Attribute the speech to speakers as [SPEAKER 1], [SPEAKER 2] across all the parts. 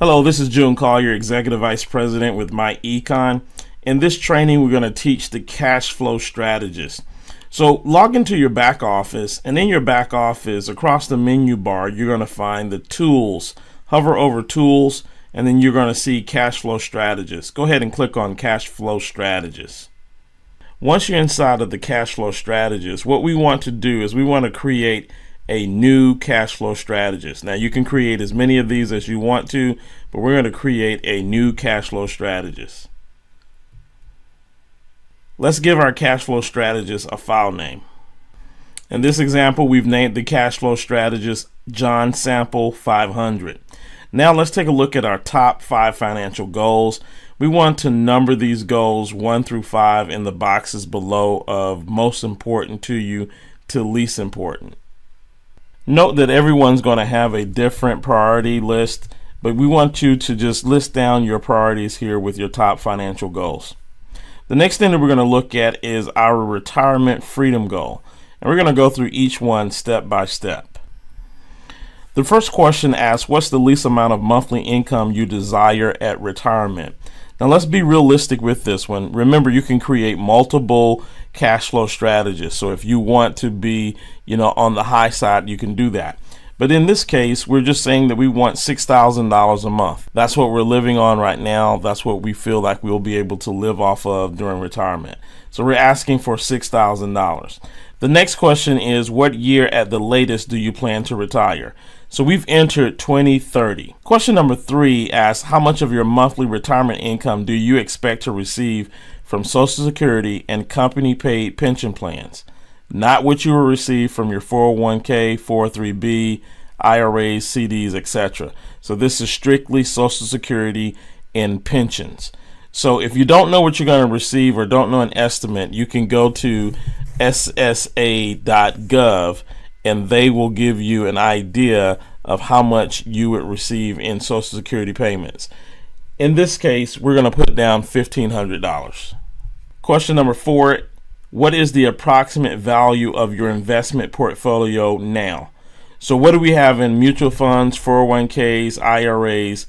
[SPEAKER 1] Hello, this is June Collier, Executive Vice President with Myecon. In this training, we're going to teach the Cashflow Strategist. So log into your back office, and in your back office, across the menu bar, you're going to find the tools. Hover over tools, and then you're going to see Cashflow Strategist. Go ahead and click on Cashflow Strategist. Once you're inside of the Cashflow Strategist, what we want to do is we want to create a new Cashflow Strategist. Now you can create as many of these as you want to, but we're going to create a new Cashflow Strategist. Let's give our Cashflow Strategist a file name. In this example, we've named the Cashflow Strategist John Sample 500. Now let's take a look at our top 5 financial goals. We want to number these goals 1 through 5 in the boxes below of most important to you to least important. Note that everyone's going to have a different priority list, but we want you to just list down your priorities here with your top financial goals. The next thing that we're going to look at is our retirement freedom goal, and we're going to go through each one step by step. The first question asks, what's the least amount of monthly income you desire at retirement? Now let's be realistic with this one. Remember, you can create multiple cash flow strategists. So if you want to be, on the high side, you can do that. But in this case, we're just saying that we want $6,000 a month. That's what we're living on right now. That's what we feel like we'll be able to live off of during retirement. So we're asking for $6,000. The next question is, what year at the latest do you plan to retire? So we've entered 2030. Question number 3 asks, how much of your monthly retirement income do you expect to receive from Social Security and company paid pension plans? Not what you will receive from your 401k, 403b, IRAs, CDs, etc. So this is strictly Social Security and pensions. So if you don't know what you're going to receive or don't know an estimate, you can go to ssa.gov and they will give you an idea of how much you would receive in Social Security payments. In this case, we're going to put down $1,500. Question number 4, what is the approximate value of your investment portfolio now? So what do we have in mutual funds, 401ks, IRAs,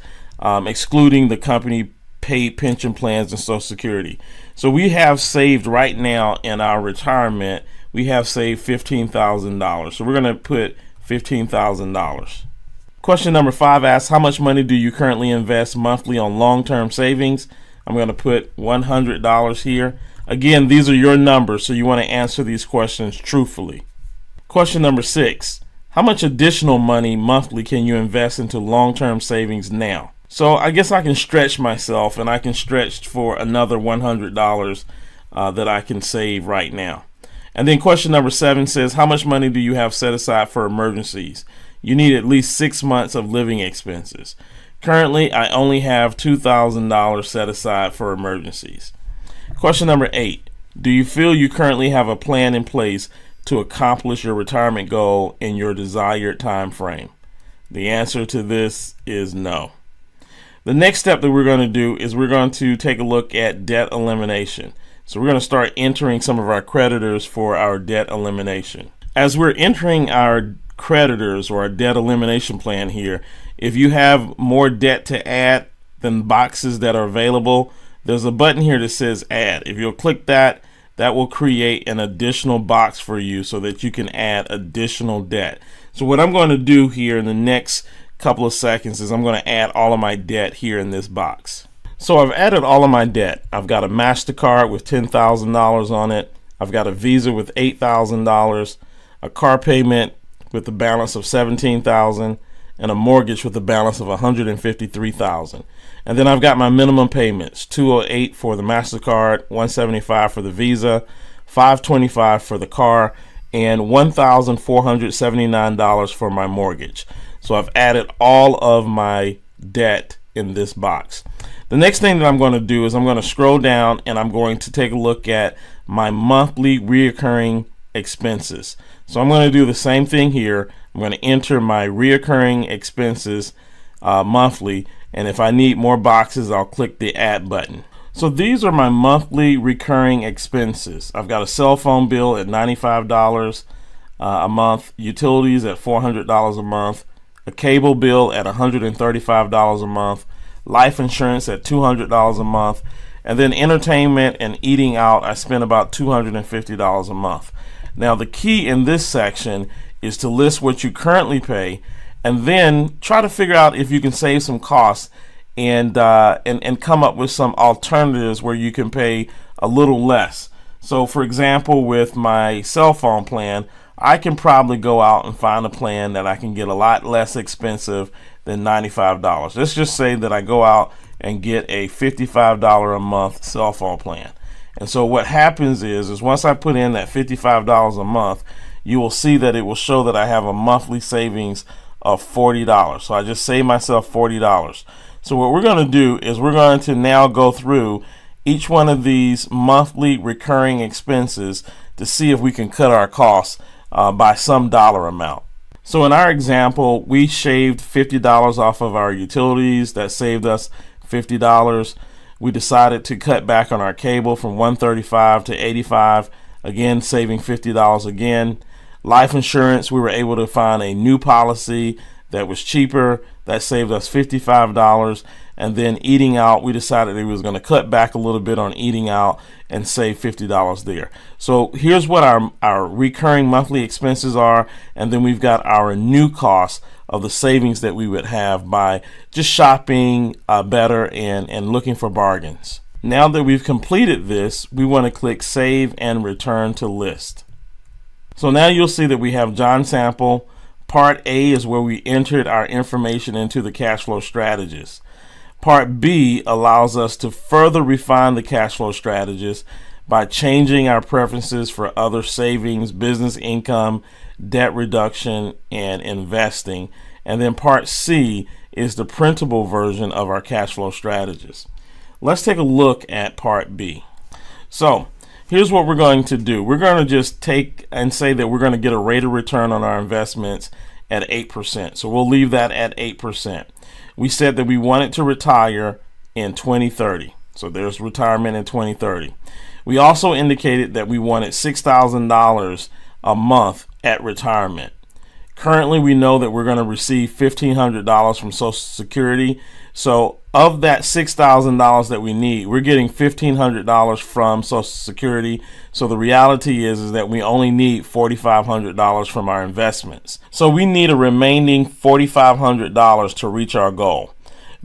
[SPEAKER 1] excluding the company paid pension plans and Social Security? So we have saved right now in our retirement, we have saved $15,000. So we're going to put $15,000. Question number 5 asks, how much money do you currently invest monthly on long-term savings? I'm going to put $100 here. Again, these are your numbers, so you want to answer these questions truthfully. Question number 6, how much additional money monthly can you invest into long-term savings now? So I guess I can stretch myself, and I can stretch for another $100 that I can save right now. And then question number 7 says, how much money do you have set aside for emergencies? You need at least 6 months of living expenses. Currently, I only have $2,000 set aside for emergencies. Question number 8, do you feel you currently have a plan in place to accomplish your retirement goal in your desired time frame? The answer to this is no. The next step that we're going to do is we're going to take a look at debt elimination. So we're going to start entering some of our creditors for our debt elimination. As we're entering our creditors or our debt elimination plan here, if you have more debt to add than boxes that are available, there's a button here that says add. If you'll click that, that will create an additional box for you so that you can add additional debt. So what I'm going to do here in the next couple of seconds is I'm going to add all of my debt here in this box. So I've added all of my debt. I've got a MasterCard with $10,000 on it. I've got a Visa with $8,000, a car payment with a balance of $17,000, and a mortgage with a balance of $153,000. And then I've got my minimum payments, $208 for the MasterCard, $175 for the Visa, $525 for the car, and $1,479 for my mortgage. So I've added all of my debt in this box. The next thing that I'm going to do is I'm going to scroll down and I'm going to take a look at my monthly reoccurring expenses. So I'm going to do the same thing here. I'm going to enter my reoccurring expenses monthly, and if I need more boxes, I'll click the add button. So these are my monthly recurring expenses. I've got a cell phone bill at $95 a month, utilities at $400 a month, a cable bill at $135 a month, life insurance at $200 a month, and then entertainment and eating out, I spent about $250 a month. Now the key in this section is to list what you currently pay, and then try to figure out if you can save some costs and come up with some alternatives where you can pay a little less. So for example, with my cell phone plan, I can probably go out and find a plan that I can get a lot less expensive than $95. Let's just say that I go out and get a $55 a month cell phone plan. And so what happens is once I put in that $55 a month, you will see that it will show that I have a monthly savings of $40. So I just saved myself $40. So what we're going to do is we're going to now go through each one of these monthly recurring expenses to see if we can cut our costs by some dollar amount. So in our example, we shaved $50 off of our utilities. That saved us $50. We decided to cut back on our cable from $135 to $85, again saving $50 again. Life insurance, we were able to find a new policy that was cheaper. That saved us $55. And then eating out, we decided we was going to cut back a little bit on eating out and save $50 there. So here's what our recurring monthly expenses are, and then we've got our new costs of the savings that we would have by just shopping better and looking for bargains. Now that we've completed this, we want to click Save and Return to List. So now you'll see that we have John Sample. Part A is where we entered our information into the Cashflow Strategist. Part B allows us to further refine the Cashflow Strategist by changing our preferences for other savings, business income, debt reduction, and investing. And then Part C is the printable version of our Cashflow Strategist. Let's take a look at Part B. So here's what we're going to do. We're going to just take and say that we're going to get a rate of return on our investments at 8%. So we'll leave that at 8%. We said that we wanted to retire in 2030. So there's retirement in 2030. We also indicated that we wanted $6,000 a month at retirement. Currently, we know that we're going to receive $1,500 from Social Security. So of that $6,000 that we need, we're getting $1,500 from Social Security. So the reality is that we only need $4,500 from our investments. So we need a remaining $4,500 to reach our goal.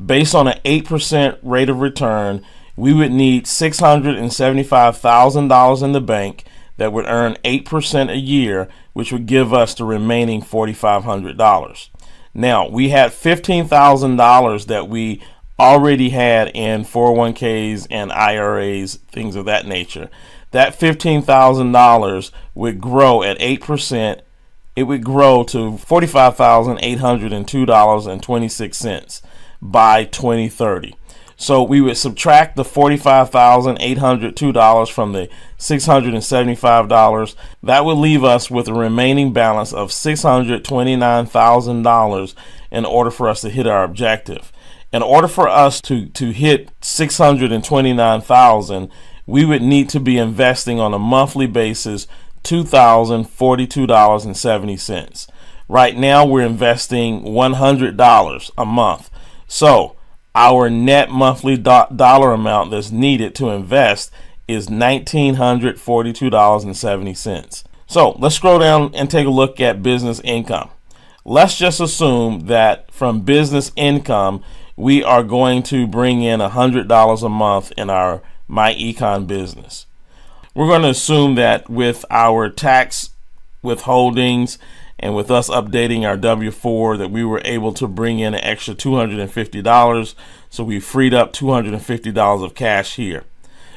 [SPEAKER 1] Based on an 8% rate of return, we would need $675,000 in the bank that would earn 8% a year, which would give us the remaining $4,500. Now, we had $15,000 that we already had in 401ks and IRAs, things of that nature. That $15,000 would grow at 8%. It would grow to $45,802.26 by 2030. So we would subtract the $45,802 from the $675. That would leave us with a remaining balance of $629,000 in order for us to hit our objective. In order for us to hit $629,000, we would need to be investing on a monthly basis $2,042.70. Right now we're investing $100 a month. So our net monthly dollar amount that's needed to invest is $1,942.70. So let's scroll down and take a look at business income. Let's just assume that from business income, we are going to bring in $100 a month in our Myecon business. We're going to assume that with our tax withholdings and with us updating our W-4 that we were able to bring in an extra $250. So we freed up $250 of cash here.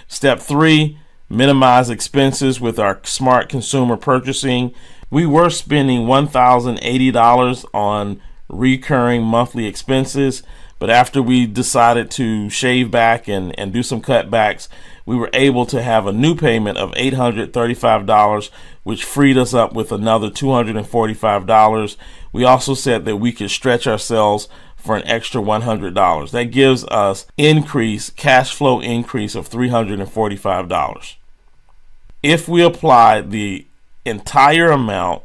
[SPEAKER 1] Step 3, minimize expenses with our smart consumer purchasing. We were spending $1,080 on recurring monthly expenses, but after we decided to shave back and do some cutbacks, we were able to have a new payment of $835, which freed us up with another $245. We also said that we could stretch ourselves for an extra $100. That gives us cash flow increase of $345. If we apply the entire amount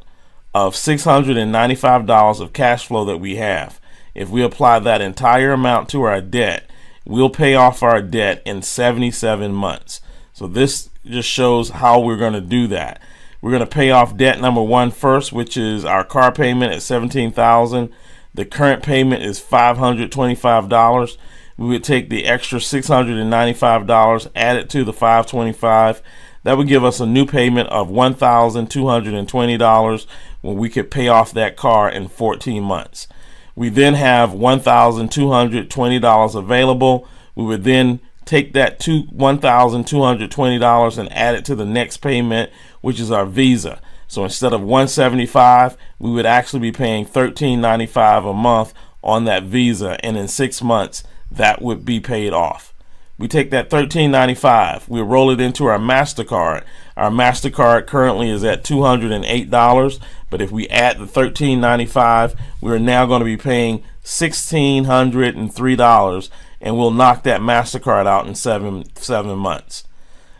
[SPEAKER 1] of $695 of cash flow that we have. If we apply that entire amount to our debt, we'll pay off our debt in 77 months. So this just shows how we're going to do that. We're going to pay off debt number one first, which is our car payment at $17,000. The current payment is $525. We would take the extra $695, add it to the $525. That would give us a new payment of $1,220 when we could pay off that car in 14 months. We then have $1,220 available. We would then take that $1,220 and add it to the next payment, which is our Visa. So instead of $175, we would actually be paying $13.95 a month on that Visa, and in 6 months that would be paid off. We take that $13.95, we roll it into our MasterCard. Our MasterCard currently is at $208, but if we add the $13.95, we're now going to be paying $1,603, and we'll knock that MasterCard out in seven months.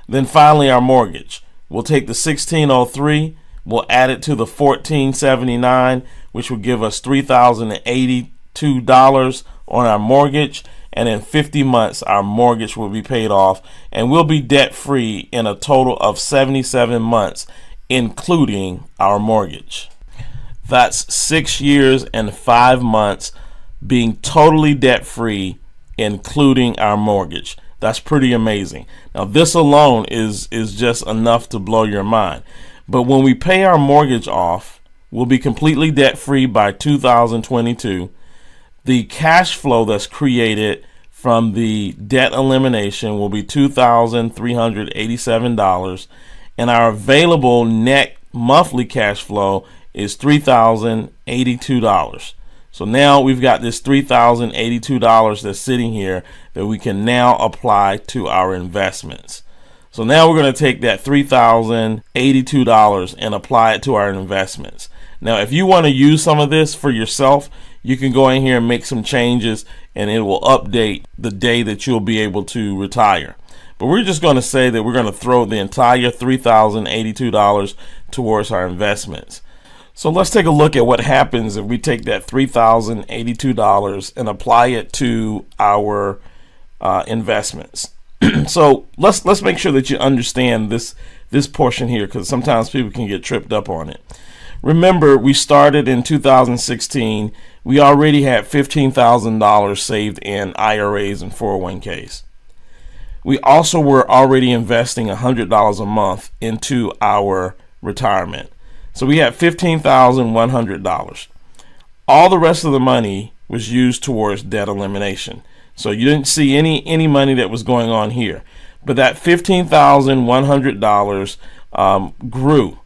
[SPEAKER 1] Then finally, our mortgage. We'll take the $1,603, we'll add it to the $1,479, which will give us $3,082 on our mortgage, and in 50 months our mortgage will be paid off, and we'll be debt free in a total of 77 months, including our mortgage. That's 6 years and 5 months being totally debt free, including our mortgage. That's pretty amazing. Now this alone is just enough to blow your mind. But when we pay our mortgage off, we'll be completely debt free by 2022. The cash flow that's created from the debt elimination will be $2,387, and our available net monthly cash flow is $3,082. So now we've got this $3,082 that's sitting here that we can now apply to our investments. So now we're going to take that $3,082 and apply it to our investments. Now, if you want to use some of this for yourself, you can go in here and make some changes, and it will update the day that you'll be able to retire. But we're just going to say that we're going to throw the entire $3,082 towards our investments. So let's take a look at what happens if we take that $3,082 and apply it to our investments. So let's make sure that you understand this portion here, because sometimes people can get tripped up on it. Remember, we started in 2016. We already had $15,000 saved in IRAs and 401ks. We also were already investing $100 a month into our retirement. So we had $15,100. All the rest of the money was used towards debt elimination. So you didn't see any money that was going on here. But that $15,100 grew.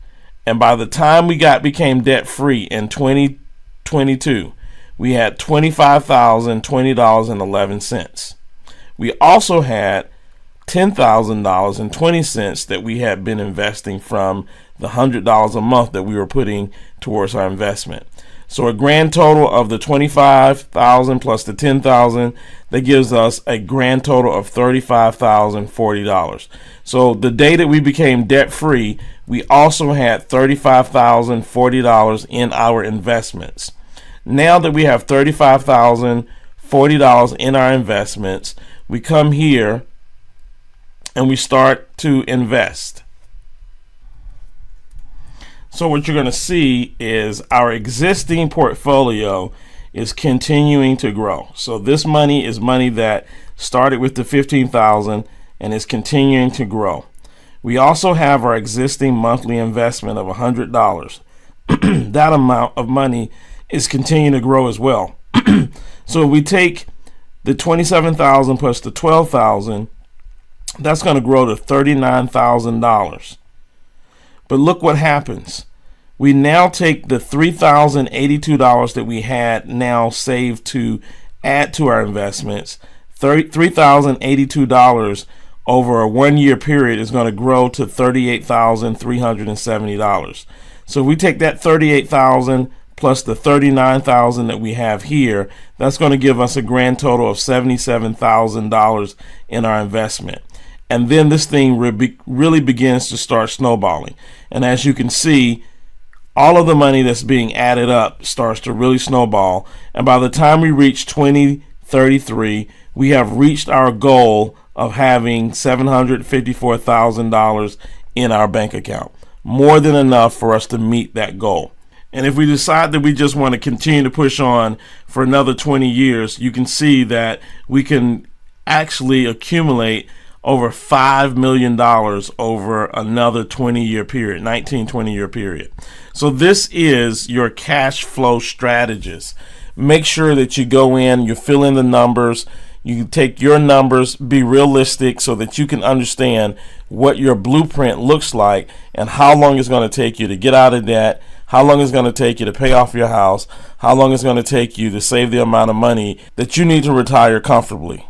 [SPEAKER 1] And by the time we became debt free in 2022, we had $25,020.11. We also had $10,000.20 that we had been investing from the $100 a month that we were putting towards our investment. So a grand total of the $25,000 plus the $10,000, that gives us a grand total of $35,040. So the day that we became debt free, we also had $35,040 in our investments. Now that we have $35,040 in our investments, we come here and we start to invest. So what you're going to see is our existing portfolio is continuing to grow. So this money is money that started with the $15,000 and is continuing to grow. We also have our existing monthly investment of $100. That amount of money is continuing to grow as well. So if we take the $27,000 plus the $12,000, that's going to grow to $39,000. But look what happens. We now take the $3,082 that we had now saved to add to our investments. $3,082 over a 1 year period is going to grow to $38,370. So if we take that $38,000 plus the $39,000 that we have here, that's going to give us a grand total of $77,000 in our investment. And then this thing really begins to start snowballing. And as you can see, all of the money that's being added up starts to really snowball. And by the time we reach 2033, we have reached our goal of having $754,000 in our bank account. More than enough for us to meet that goal. And if we decide that we just want to continue to push on for another 20 years, you can see that we can actually accumulate over $5 million over another 20-year period, 20-year period. So this is your cash flow strategist. Make sure that you go in, you fill in the numbers, you take your numbers, be realistic so that you can understand what your blueprint looks like and how long it's going to take you to get out of debt, how long it's going to take you to pay off your house, how long it's going to take you to save the amount of money that you need to retire comfortably.